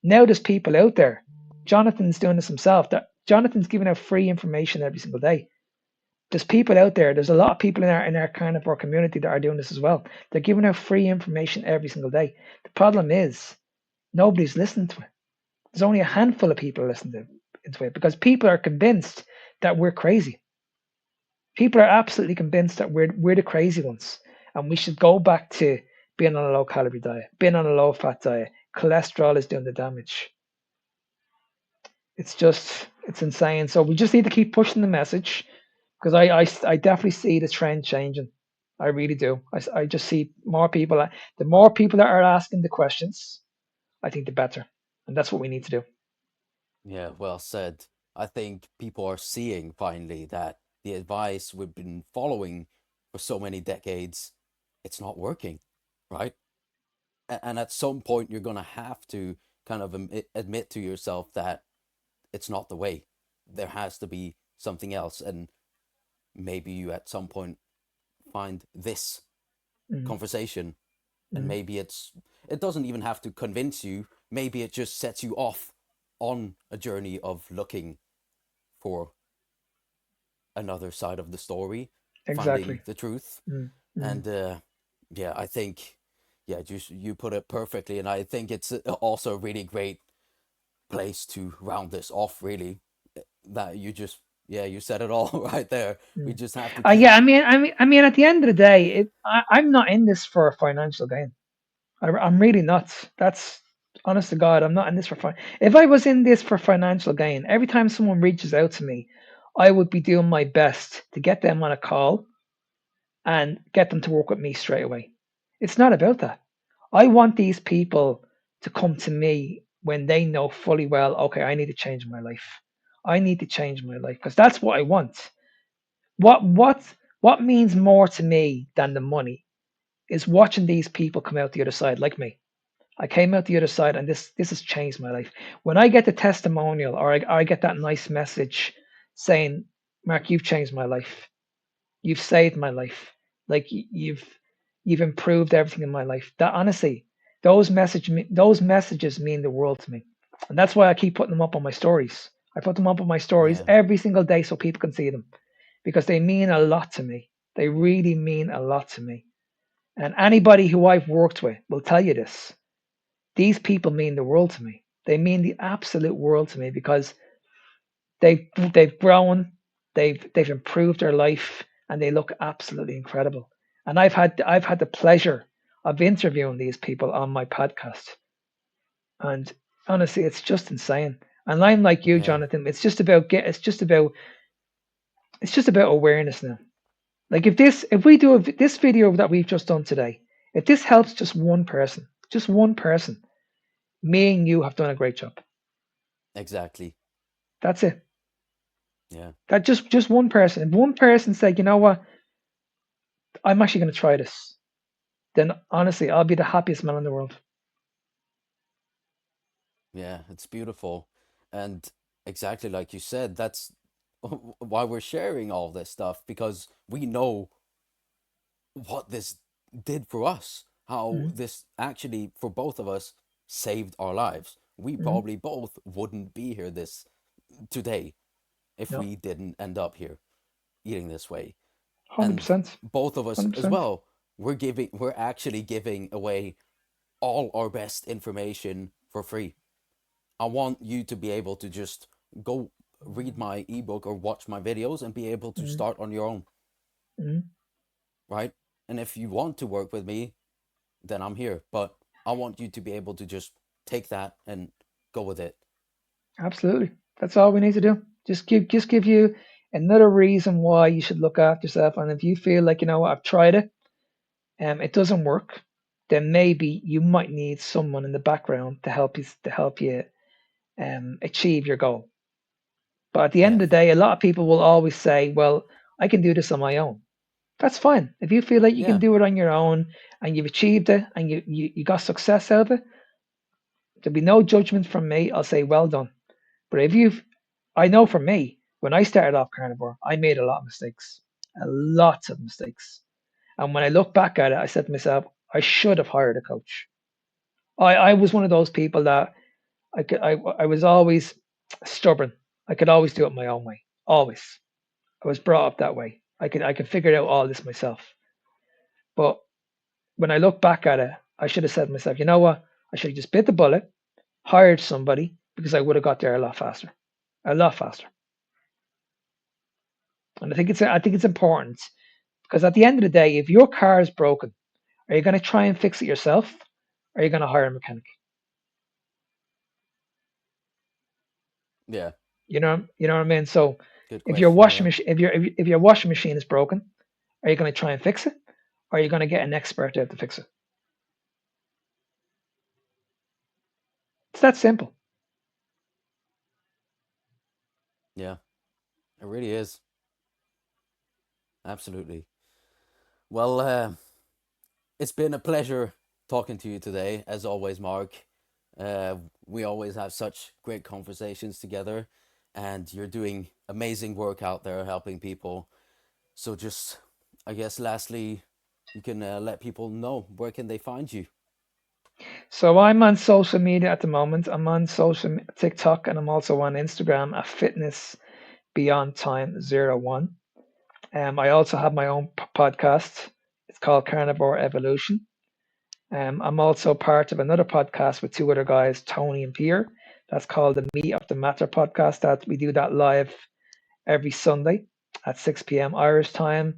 Now there's people out there. Jonathan's doing this himself. That Jonathan's giving out free information every single day. There's people out there. There's a lot of people in our carnivore community that are doing this as well. They're giving out free information every single day. The problem is nobody's listening to it. There's only a handful of people listening to it because people are convinced that we're crazy. People are absolutely convinced that we're the crazy ones, and we should go back to being on a low calorie diet, being on a low fat diet. Cholesterol is doing the damage. It's insane. So we just need to keep pushing the message because I definitely see the trend changing. I really do. I just see more people. The more people that are asking the questions, I think the better, and that's what we need to do. Yeah, well said. I think people are seeing finally that the advice we've been following for so many decades, it's not working, right? And at some point, you're going to have to kind of admit to yourself that it's not the way. There has to be something else. And maybe you at some point find this Mm, conversation, and mm, maybe it doesn't even have to convince you. Maybe it just sets you off on a journey of looking for another side of the story, finding exactly. the truth. Mm, mm. And yeah, I think, yeah, you put it perfectly. And I think it's also a really great place to round this off, really. That you just, yeah, you said it all right there. We Mm. just have to keep, Yeah. I mean, at the end of the day, I'm not in this for financial gain. I'm really not. That's honest to God. I'm not in this for fun. If I was in this for financial gain, every time someone reaches out to me, I would be doing my best to get them on a call and get them to work with me straight away. It's not about that. I want these people to come to me when they know fully well, okay, I need to change my life. I need to change my life because that's what I want. What what what means more to me than the money is watching these people come out the other side like me. I came out the other side, and this has changed my life. When I get the testimonial, or I get that nice message saying, "Mark, you've changed my life. You've saved my life. Like you've improved everything in my life." That honestly, those messages mean the world to me, and that's why I keep putting them up on my stories. I put them up on my stories yeah, every single day so people can see them because they mean a lot to me. They really mean a lot to me. And anybody who I've worked with will tell you this. These people mean the world to me. They mean the absolute world to me because they've grown, they've improved their life, and they look absolutely incredible. And I've had the pleasure of interviewing these people on my podcast, and honestly, it's just insane. And I'm like you, yeah, Jonathan. It's just about awareness now. Like if we do this video that we've just done today, if this helps just one person, me and you have done a great job. exactly. That's it. Yeah, That just one person. If one person said, you know what, I'm actually going to try this, then honestly, I'll be the happiest man in the world. yeah, it's beautiful. And exactly like you said, that's why we're sharing all this stuff, because we know what this did for us, how Mm, this actually, for both of us, saved our lives. We mm, probably both wouldn't be here this today if no, we didn't end up here eating this way. hundred And percent, both of us hundred as percent. well, we're actually giving away all our best information for free. I want you to be able to just go read my ebook or watch my videos and be able to Mm, start on your own, mm, right? And if you want to work with me, then I'm here. But I want you to be able to just take that and go with it. absolutely. That's all we need to do. Just give you another reason why you should look after yourself. And if you feel like you know what, I've tried it, it doesn't work, then maybe you might need someone in the background to help you achieve your goal. But at the end Yeah, of the day, a lot of people will always say, well, I can do this on my own. That's fine. If you feel like you can yeah, do it on your own and you've achieved it and you got success out of it, there'll be no judgment from me. I'll say, well done. But I know for me, when I started off carnivore, I made a lot of mistakes, a lot of mistakes. And when I look back at it, I said to myself, I should have hired a coach. I was one of those people that I was always stubborn. I could always do it my own way. Always. I was brought up that way. I could figure out all this myself. But when I look back at it, I should have said to myself, you know what? I should have just bit the bullet, hired somebody, because I would have got there a lot faster. A lot faster. And I think it's important because at the end of the day, if your car is broken, are you going to try and fix it yourself? Or are you going to hire a mechanic? Yeah. You know what I mean. So Good if your question. washing Yeah. machine, if your washing machine is broken, are you going to try and fix it? Or are you going to get an expert out to fix it? It's that simple. Yeah. It really is. Absolutely. Well, it's been a pleasure talking to you today, as always, Mark. Uh, we always have such great conversations together, and you're doing amazing work out there helping people. So, just, I guess, lastly, you can let people know where can they find you. So I'm on social media at the moment. I'm on social TikTok, and I'm also on Instagram at Fitness Beyond Time 01. I also have my own podcast. It's called Carnivore Evolution. I'm also part of another podcast with two other guys, Tony and Pierre. That's called the Meat of the Matter podcast. That we do that live every Sunday at 6 p.m. Irish time.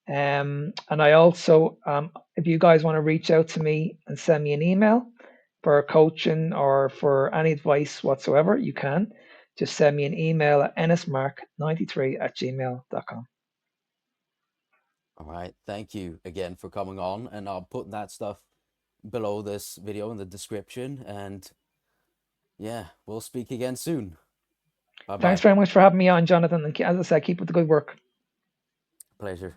And I also, if you guys want to reach out to me and send me an email for coaching or for any advice whatsoever, you can. Just send me an email at ennismark93@gmail.com. All right. Thank you again for coming on, and I'll put that stuff below this video in the description. And yeah, we'll speak again soon. Bye Thanks bye. very much for having me on, Jonathan. And as I said, keep up the good work. Pleasure.